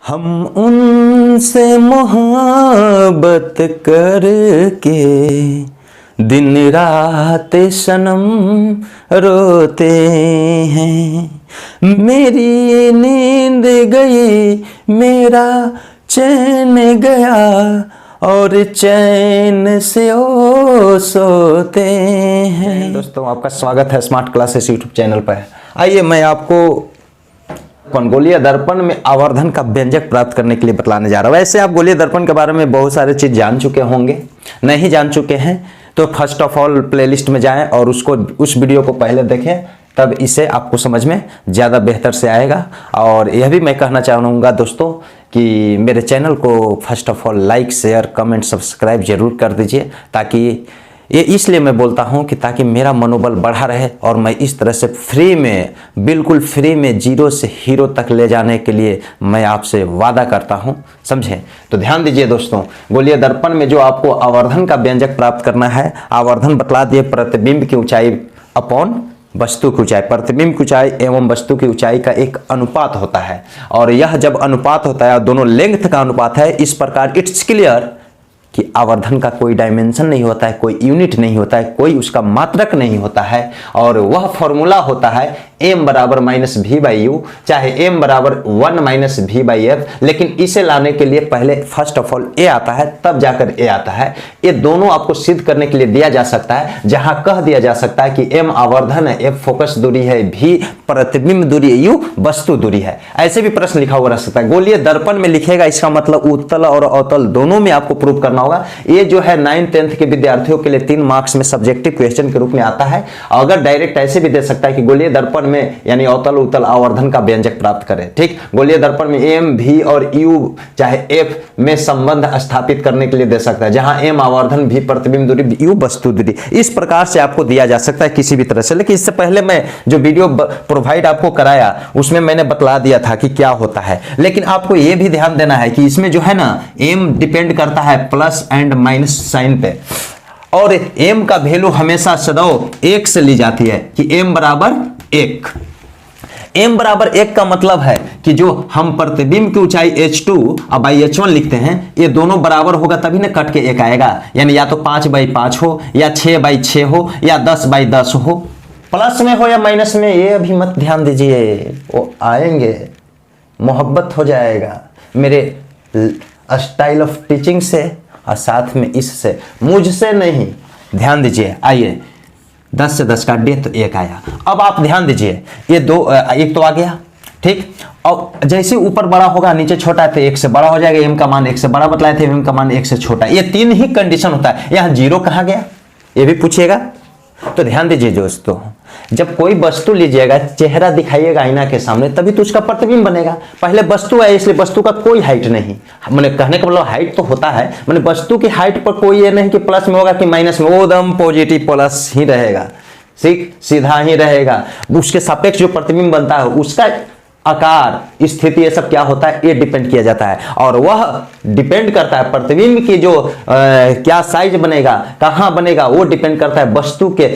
हम उनसे मोहब्बत करके दिन रात सनम रोते हैं। मेरी नींद गई, मेरा चैन गया और चैन से ओ सोते हैं। दोस्तों, आपका स्वागत है स्मार्ट क्लासेस यूट्यूब चैनल पर। आइए मैं आपको गोलीय दर्पण में आवर्धन का व्यंजक प्राप्त करने के लिए बतलाने जा रहा हूँ। वैसे आप गोलीय दर्पण के बारे में बहुत सारे चीज़ जान चुके होंगे, नहीं जान चुके हैं तो फर्स्ट ऑफ ऑल प्लेलिस्ट में जाएं और उस वीडियो को पहले देखें, तब इसे आपको समझ में ज़्यादा बेहतर से आएगा। और यह भी मैं कहना चाहूँगा दोस्तों कि मेरे चैनल को first of all like, share, comment, subscribe जरूर कर दीजिए, ताकि ये इसलिए मैं बोलता हूँ कि ताकि मेरा मनोबल बढ़ा रहे और मैं इस तरह से फ्री में, बिल्कुल फ्री में जीरो से हीरो तक ले जाने के लिए मैं आपसे वादा करता हूँ, समझें। तो ध्यान दीजिए दोस्तों, गोलीय दर्पण में जो आपको आवर्धन का व्यंजक प्राप्त करना है, आवर्धन बतला दिए प्रतिबिंब की ऊंचाई अपॉन वस्तु की ऊंचाई। प्रतिबिंब की ऊंचाई एवं वस्तु की ऊंचाई का एक अनुपात होता है, और यह जब अनुपात होता है, दोनों लेंथ का अनुपात है, इस प्रकार इट्स क्लियर कि आवर्धन का कोई डायमेंशन नहीं होता है, कोई यूनिट नहीं होता है, कोई उसका मात्रक नहीं होता है, और वह फॉर्मूला होता है m बराबर माइनस वी बाई यू, चाहे m बराबर 1 माइनस वी बाई एफ। लेकिन इसे लाने के लिए पहले फर्स्ट ऑफ ऑल a आता है, तब जाकर a आता है। ये दोनों आपको सिद्ध करने के लिए दिया जा सकता है, जहां कह दिया जा सकता है कि m आवर्धन है, f फोकस दूरी है, v प्रतिबिंब दूरी है, u वस्तु दूरी है। ऐसे भी प्रश्न लिखा हुआ रह सकता है। गोलीय दर्पण में लिखेगा, इसका मतलब उत्तल और अवतल दोनों में आपको प्रूव करना होगा। ये जो है 9th 10th के विद्यार्थियों के लिए 3 मार्क्स में सब्जेक्टिव क्वेश्चन के रूप में आता है। अगर डायरेक्ट ऐसे भी दे सकता है कि गोलीय दर्पण में यानी अवतल उत्तल आवर्धन का व्यंजक प्राप्त करें। ठीक, गोलीय दर्पण में m, v और u चाहे f में संबंध स्थापित करने के लिए दे सकता है, जहां m आवर्धन, v प्रतिबिंब दूरी, u वस्तु दूरी। इस प्रकार से आपको दिया जा सकता है किसी भी तरह से। लेकिन इससे पहले मैं जो वीडियो प्रोवाइड आपको कराया उसमें मैंने बतला दिया था कि क्या होता है। लेकिन आपको यह भी ध्यान देना है कि इसमें जो है ना, m डिपेंड करता है प्लस एंड माइनस साइन पे, और m का वैल्यू हमेशा सदैव 1 से ली जाती है कि m बराबर 1। m बराबर 1 का मतलब है कि जो हम प्रतिबिंब की ऊंचाई h2 और बाई h1 लिखते हैं, ये दोनों बराबर होगा तभी ना कट के 1 आएगा। यानी या तो 5 बाई 5 हो, या 6 बाई 6 हो, या 10 बाई 10 हो। प्लस में हो या माइनस में, ये अभी मत ध्यान दीजिए, वो आएंगे, मोहब्बत हो जाएगा मेरे स्टाइल ऑफ टीचिंग से और साथ में इससे, मुझसे नहीं। ध्यान दीजिए, आइए 10 से 10 काट दिए तो 1 आया। अब आप ध्यान दीजिए, ये एक तो आ गया, ठीक। और जैसे ऊपर बड़ा होगा नीचे छोटा है तो 1 से बड़ा हो जाएगा, m का मान 1 से बड़ा बतलाए थे, m का मान 1 से छोटा। ये 3 ही कंडीशन होता है। यहाँ 0 कहाँ गया ये भी पूछिएगा। तो ध्यान दीजिए दोस्तों, जब कोई वस्तु लीजिएगा, चेहरा दिखाइएगा आईना के सामने, तभी तो उसका प्रतिबिंब बनेगा। पहले वस्तु है, इसलिए वस्तु का कोई हाइट नहीं, मैंने कहने का मतलब हाइट तो होता है, मैंने वस्तु की हाइट पर कोई ये नहीं कि प्लस में होगा कि माइनस में, वो एकदम पॉजिटिव प्लस ही रहेगा, सीधा ही रहेगा। उसके सापेक्ष जो प्रतिबिंब बनता है उसका आकार, स्थिति, ये सब क्या होता है, ये डिपेंड किया जाता है। और वह डिपेंड करता है प्रतिबिंब की जो क्या साइज बनेगा, कहाँ बनेगा, वो डिपेंड करता है वस्तु के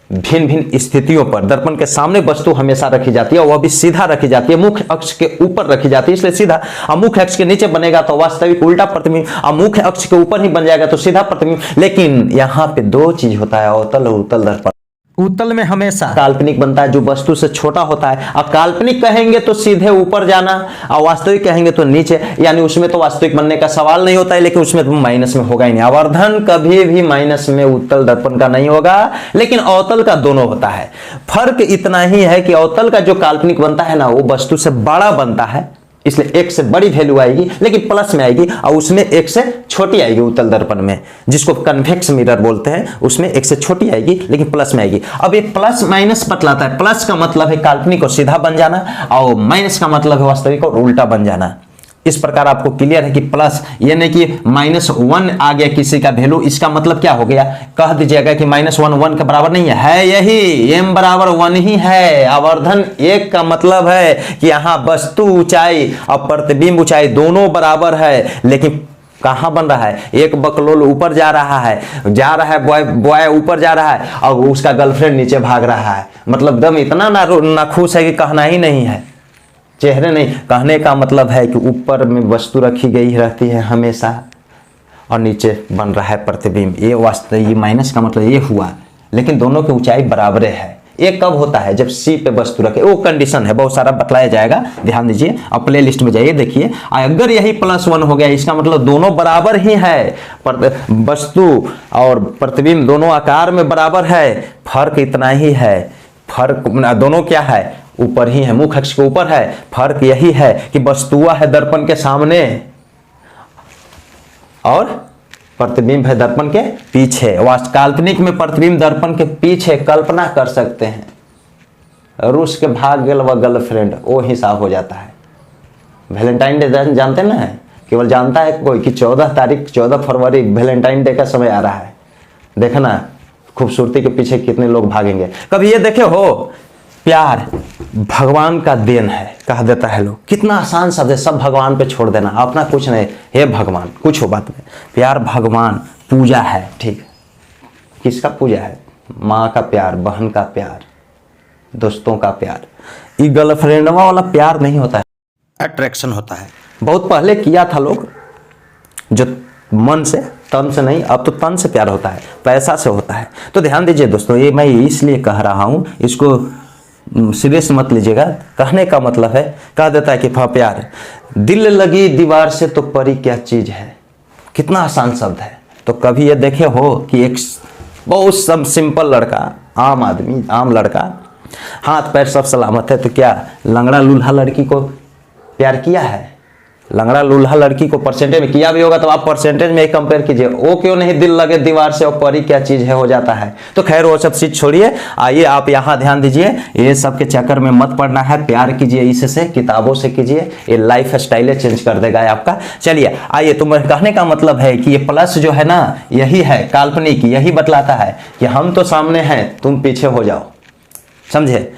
भिन्न भिन्न स्थितियों पर। दर्पण के सामने वस्तु हमेशा रखी जाती है, वह भी सीधा रखी जाती है, मुख्य अक्ष के ऊपर रखी जाती है, इसलिए सीधा। और मुख्य अक्ष के नीचे बनेगा तो वास्तविक उल्टा प्रतिबिंब, और मुख्य अक्ष के ऊपर ही बन जाएगा तो सीधा प्रतिबिंब। लेकिन यहाँ पे 2 चीज होता है, अवतल और उत्तल दर्पण। उत्तल में हमेशा काल्पनिक बनता है, जो वस्तु से छोटा होता है। और काल्पनिक कहेंगे तो सीधे ऊपर जाना, और वास्तविक कहेंगे तो नीचे, यानी उसमें तो वास्तविक बनने का सवाल नहीं होता है, लेकिन उसमें तो माइनस में होगा ही नहीं। आवर्धन कभी भी माइनस में उत्तल दर्पण का नहीं होगा, लेकिन अवतल का दोनों होता है। फर्क इतना ही है कि अवतल का जो काल्पनिक बनता है ना, वो वस्तु से बड़ा बनता है, इसलिए 1 से बड़ी वैल्यू आएगी, लेकिन प्लस में आएगी, और उसमें 1 से छोटी आएगी। उत्तल दर्पण में, जिसको कन्वेक्स मिरर बोलते हैं, उसमें 1 से छोटी आएगी लेकिन प्लस में आएगी। अब ये प्लस माइनस बतलाता है। प्लस का मतलब है काल्पनिक और सीधा बन जाना, और माइनस का मतलब है वास्तविक और उल्टा बन जाना। इस प्रकार आपको क्लियर है कि प्लस ये नहीं कि -1 आ गया किसी का वैल्यू, इसका मतलब क्या हो गया, कह दीजिएगा कि -1 1 के बराबर नहीं है यही m बराबर 1 ही है। आवर्धन 1 का मतलब है कि यहाँ वस्तु ऊंचाई और प्रतिबिंब ऊंचाई दोनों बराबर है, लेकिन कहाँ बन रहा है, एक बकलोल ऊपर जा रहा है, बॉय ऊपर जा रहा है, और उसका गर्लफ्रेंड नीचे भाग रहा है। मतलब दम इतना ना खुश है कि कहना ही नहीं है। चेहरे नहीं, कहने का मतलब है कि ऊपर में वस्तु रखी गई रहती है हमेशा और नीचे बन रहा है प्रतिबिंब। ये वास्तव ये माइनस का मतलब ये हुआ, लेकिन दोनों की ऊंचाई बराबर है। ये कब होता है? जब सी पे वस्तु रखे, वो कंडीशन है, बहुत सारा बतलाया जाएगा, ध्यान दीजिए। अब प्ले लिस्ट में जाइए, देखिए अगर यही +1 हो गया, इसका मतलब दोनों बराबर ही है, वस्तु और प्रतिबिंब दोनों आकार में बराबर है, फर्क इतना ही है। फर्क दोनों क्या है? ऊपर ही है, मुख अक्ष के ऊपर है। फर्क यही है कि वस्तुआ है दर्पण के सामने और प्रतिबिंब है दर्पण के पीछे। काल्पनिक में प्रतिबिंब दर्पण के पीछे, कल्पना कर सकते हैं रूस के भाग गेल व गर्लफ्रेंड, वो हिसाब हो जाता है। वैलेंटाइन डे जानते ना है, केवल जानता है कोई कि 14 फरवरी वैलेंटाइन डे का समय आ रहा है। देखना खूबसूरती के पीछे कितने लोग भागेंगे। कभी ये देखे हो, प्यार भगवान का देन है कह देता है लोग, कितना आसान शब्द है, सब भगवान पे छोड़ देना, अपना कुछ नहीं, हे भगवान कुछ हो बात में। प्यार भगवान, पूजा है, ठीक। किसका पूजा है? माँ का प्यार, बहन का प्यार, दोस्तों का प्यार। ये गर्लफ्रेंडवा वाला प्यार नहीं होता है, अट्रैक्शन होता है। बहुत पहले किया था लोग, जो मन से, तन से नहीं, अब तो तन से प्यार होता है, पैसा से होता है। तो ध्यान दीजिए दोस्तों, ये मैं इसलिए कह रहा हूँ, इसको सीरियस मत लीजिएगा। कहने का मतलब है, कह देता है कि प्यार, दिल लगी दीवार से तो परी क्या चीज है। कितना आसान शब्द है। तो कभी ये देखे हो कि एक बहुत सिंपल लड़का, आम आदमी, आम लड़का, हाथ पैर सब सलामत है, तो क्या लंगड़ा लूल्हा लड़की को प्यार किया है? लंगड़ा लूल्हा लड़की को परसेंटेज में किया भी होगा तो आप परसेंटेज में ही कंपेयर कीजिए। वो क्यों नहीं दिल लगे दीवार से और परी क्या चीज है हो जाता है। तो खैर वो सब चीज छोड़िए, आइए आप यहाँ ध्यान दीजिए, ये सब के चक्कर में मत पड़ना है। प्यार कीजिए इससे, किताबों से कीजिए, ये लाइफ स्टाइल चेंज कर देगा आपका। चलिए आइए, तुम कहने का मतलब है कि ये प्लस जो है ना, यही है काल्पनिक, यही बतलाता है कि हम तो सामने हैं, तुम पीछे हो जाओ, समझे।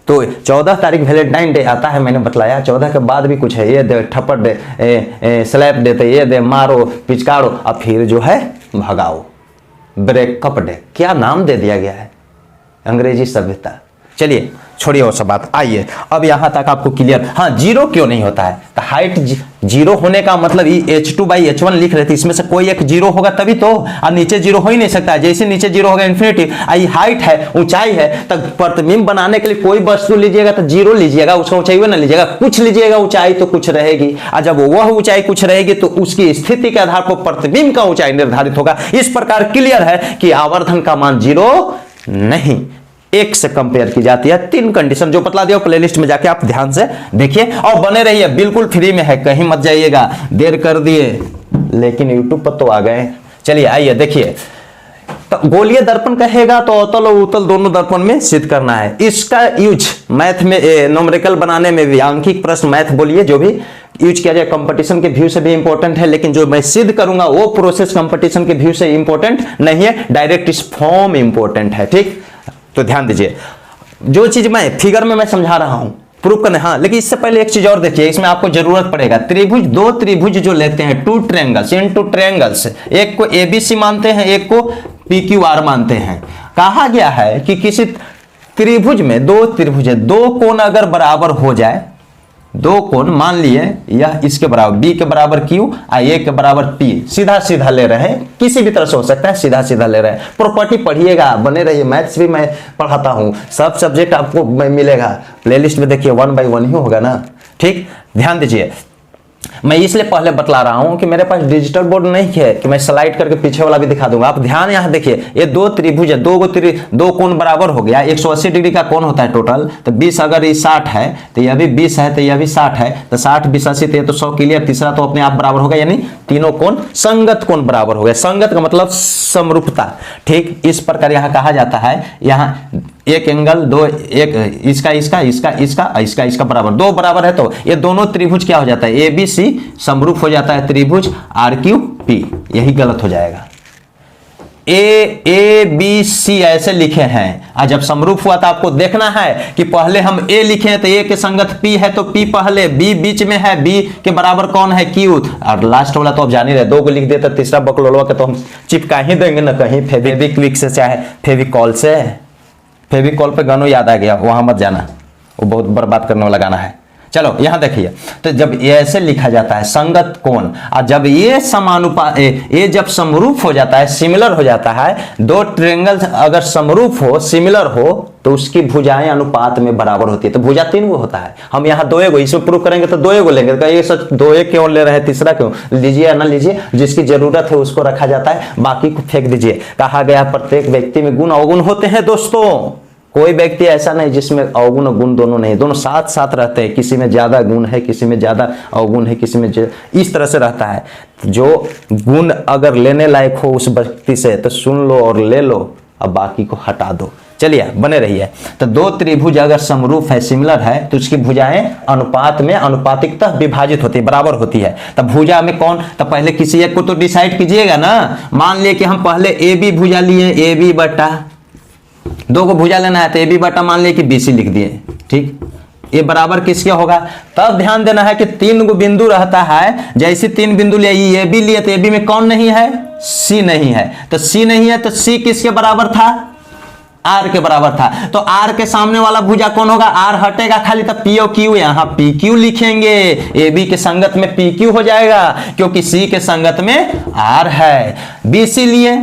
तो 14 तारीख वैलेंटाइन डे आता है, मैंने बतलाया। 14 के बाद भी कुछ है, ये दे थप्पड़ दे, स्लैप देते, ये दे, मारो, पिचकारो, और फिर जो है भगाओ, ब्रेकअप डे। क्या नाम दे दिया गया है, अंग्रेजी सभ्यता। चलिए छोड़िए वो सब बात, आइए अब यहां तक आपको क्लियर। हाँ, जीरो क्यों नहीं होता है? तो हाइट जीरो होने का मतलब H2/H1 लिख रहे थे, इसमें से कोई एक जीरो होगा तभी तो, और नीचे जीरो हो ही नहीं सकता। जैसे नीचे जीरो होगा इन्फिनिटी, आई हाइट है, ऊंचाई है, तब प्रतिबिंब बनाने के लिए कोई वस्तु लीजिएगा तो जीरो लीजिएगा, उसका ऊंचाई ना लीजिएगा, कुछ लीजिएगा ऊंचाई तो कुछ रहेगी, और जब वह ऊंचाई कुछ रहेगी तो उसकी स्थिति के आधार पर प्रतिबिंब का ऊंचाई निर्धारित होगा। इस प्रकार क्लियर है कि आवर्धन का मान जीरो नहीं, एक से कंपेयर की जाती है। 3 कंडीशन जो बतला दिया प्लेलिस्ट में जाके आप ध्यान से देखिए और बने रहिए, बिल्कुल फ्री में है, कहीं मत जाइएगा। देर कर दिए लेकिन यूट्यूब पर तो आ गए। चलिए आइए देखिए, तो गोलीय दर्पण कहेगा तो अवतल और उत्तल दोनों दर्पण में सिद्ध करना है। इसका यूज मैथ में न्यूमेरिकल बनाने में भी, आंकिक प्रश्न मैथ बोलिए जो भी यूज किया जाए, कंपटीशन के व्यू से भी इंपॉर्टेंट है, लेकिन जो मैं सिद्ध करूंगा वो प्रोसेस कंपटीशन के व्यू से इंपॉर्टेंट नहीं है, डायरेक्ट इस फॉर्म इंपॉर्टेंट है, ठीक। तो ध्यान दीजिए, जो चीज मैं फिगर में मैं समझा रहा हूं प्रूफ करने, हाँ, लेकिन इससे पहले एक चीज और देखिए, इसमें आपको जरूरत पड़ेगा। त्रिभुज, 2 त्रिभुज जो लेते हैं, 2 ट्रायंगल्स इनटू ट्रायंगल्स, एक को ABC मानते हैं, एक को PQR मानते हैं। कहा गया है कि किसी त्रिभुज में 2 त्रिभुज है, 2 कोण अगर बराबर हो जाए, 2 कोण मान लिए यह इसके बराबर, B के बराबर Q और A के बराबर P, सीधा सीधा ले रहे हैं, किसी भी तरह से हो सकता है, सीधा सीधा ले रहे हैं। प्रॉपर्टी पढ़िएगा, बने रहिए, मैथ्स भी मैं पढ़ाता हूं, सब सब्जेक्ट आपको मिलेगा प्लेलिस्ट में, देखिए 1 by 1 ही होगा ना, ठीक। ध्यान दीजिए, मैं इसलिए पहले बतला रहा हूं कि मेरे पास डिजिटल बोर्ड नहीं है कि मैं स्लाइड करके पीछे वाला भी दिखा दूंगा। आप ध्यान यहां देखिए, ये 2 त्रिभुज है, 2 कोण बराबर हो गया, 180 डिग्री का कोण होता है टोटल। तो 20 अगर ये 60 है तो यह भी 20 है, तो यह भी 60 है, तो 60 20 80 तो ये तो 100 क्लियर, तीसरा तो अपने आप बराबर होगा, यानी तीनों कोण संगत कोण बराबर हो गए। संगत का मतलब समरूपता, ठीक। इस प्रकार यहां कहा जाता है, यहां एक एंगल 2, एक इसका बराबर, 2 बराबर है तो ये दोनों त्रिभुज क्या हो जाता है, ABC समरूप हो जाता है त्रिभुज RQP, यही गलत हो जाएगा। ABC ऐसे लिखे हैं, और जब समरूप हुआ तो आपको देखना है कि पहले हम A लिखे हैं तो A के संगत P है, तो P पहले, B बीच में है, B के बराबर कौन है, Q, और लास्ट वाला तो आप जान ही रहे, 2 को लिख देते, तीसरा बकलोलवा के तो हम चिपका ही देंगे ना, कहीं फेविक्विक से चाहे फेविकॉल से। फेविकॉल पे गानों याद आ गया, वहां मत जाना, वो बहुत बर्बाद करने वाला गाना है। चलो यहां देखिए, तो जब ऐसे लिखा जाता है संगत कोण, और जब ये समानुपात ये जब समरूप हो जाता है, सिमिलर हो जाता है, दो ट्रायंगल अगर समरूप हो, सिमिलर हो, तो उसकी भुजाएं अनुपात में बराबर होती है। तो भुजा 3 गो होता है, हम यहाँ 2 गो, इसमें प्रूफ करेंगे तो 2 गो लेंगे। तो ये सच 2 क्यों ले रहे हैं, तीसरा क्यों लीजिए या ना लीजिए, जिसकी जरूरत है उसको रखा जाता है, बाकी को फेंक दीजिए। कहा गया प्रत्येक व्यक्ति में गुण अवगुण होते हैं दोस्तों, कोई व्यक्ति ऐसा नहीं जिसमें अवगुण और गुण दोनों नहीं, दोनों साथ साथ रहते हैं। किसी में ज्यादा गुण है, किसी में ज्यादा अवगुण है, किसी में इस तरह से रहता है। जो गुण अगर लेने लायक हो उस व्यक्ति से तो सुन लो और ले लो, अब बाकी को हटा दो। चलिए बने रहिए। तो 2 त्रिभुज अगर समरूप है, सिमिलर है, तो उसकी भुजाएं अनुपात में अनुपातिकतः विभाजित होती है, बराबर होती है। तब भुजा में कौन, तो पहले किसी एक को तो डिसाइड कीजिएगा ना। मान लिए कि हम पहले ए बी भुजा लिए, ए बी बटा 2 को भुजा लेना है, तो ए बी बटा मान लिए कि बी सी लिख दिए, ठीक। ये बराबर किसके होगा, तब ध्यान देना है कि 3 गो बिंदु रहता है। जैसे 3 बिंदु लिए, ए बी लिए, तो ए बी में कौन नहीं है, सी नहीं है। तो सी नहीं है तो सी किसके बराबर था, आर के बराबर था। तो आर के सामने वाला भुजा कौन होगा, आर हटेगा खाली, तब पी और क्यू, यहां पी क्यू लिखेंगे। ए बी के संगत में पी क्यू हो जाएगा, क्योंकि सी के संगत में आर है। बी सी लिए,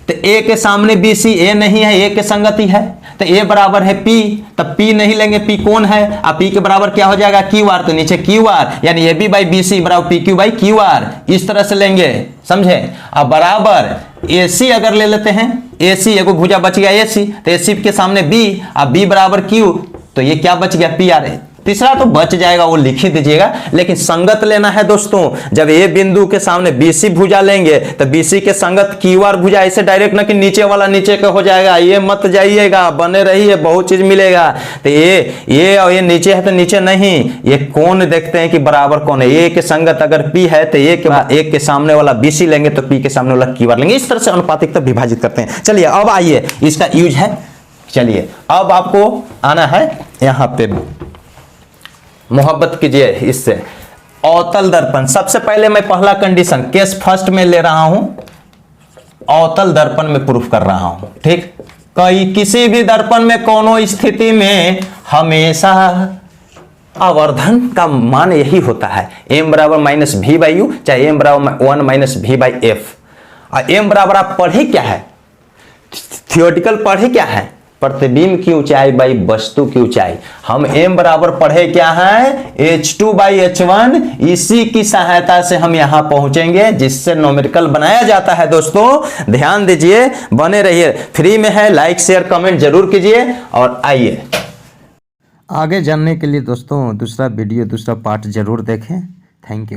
तो ए के सामने बी सी, ए नहीं है, ए के संगति है, तो ए बराबर है पी, तब पी नहीं लेंगे, पी कौन है, अब पी के बराबर क्या हो जाएगा, क्यू आर, तो नीचे क्यू आर, यानी A B by B C बराबर P Q by Q R, इस तरह से लेंगे, समझे। अब बराबर ए सी अगर ले लेते हैं, ए सी एगो भुजा बच गया ए सी, तो ए सी के सामने बी, अब बी बराबर क्यू, तो ये क्या बच गया, पी आर। तीसरा तो बच जाएगा, वो लिख ही दीजिएगा, लेकिन संगत लेना है दोस्तों। जब ए बिंदु के सामने बीसी भुजा लेंगे तो बीसी के संगत क्यू आर भुजा, ऐसे डायरेक्ट ना कि नीचे वाला नीचे का हो जाएगा, ये मत जाइएगा, बने रहिए, बहुत चीज मिलेगा। तो ये और ये नीचे है तो नीचे नहीं, ये कौन देखते हैं कि बराबर कौन है। ए के संगत अगर पी है तो एक के सामने वाला बीसी लेंगे तो पी के सामने वाला क्यू आर लेंगे, इस तरह से अनुपातिक तक विभाजित करते हैं। चलिए अब आइए, इसका यूज है। चलिए अब आपको आना है यहां पे, मोहब्बत कीजिए इससे। अवतल दर्पण, सबसे पहले मैं पहला कंडीशन केस फर्स्ट में ले रहा हूं, अवतल दर्पण में प्रूफ कर रहा हूं, ठीक। किसी भी दर्पण में कोनो स्थिति में हमेशा आवर्धन का मान यही होता है, m बराबर माइनस भी बाई यू, चाहे m बराबर 1 माइनस भी बाई एफ। और m बराबर आप पढ़े क्या है, थियोरेटिकल पढ़े क्या है, प्रतिबिंब की ऊंचाई बाई वस्तु की ऊंचाई। हम m बराबर पढ़े क्या है, h2 बाई h1, इसी की सहायता से हम यहां पहुंचेंगे, जिससे न्यूमेरिकल बनाया जाता है। दोस्तों ध्यान दीजिए, बने रहिए, फ्री में है, लाइक शेयर कमेंट जरूर कीजिए। और आइए आगे जानने के लिए दोस्तों दूसरा वीडियो, दूसरा पार्ट जरूर देखें। Thank you.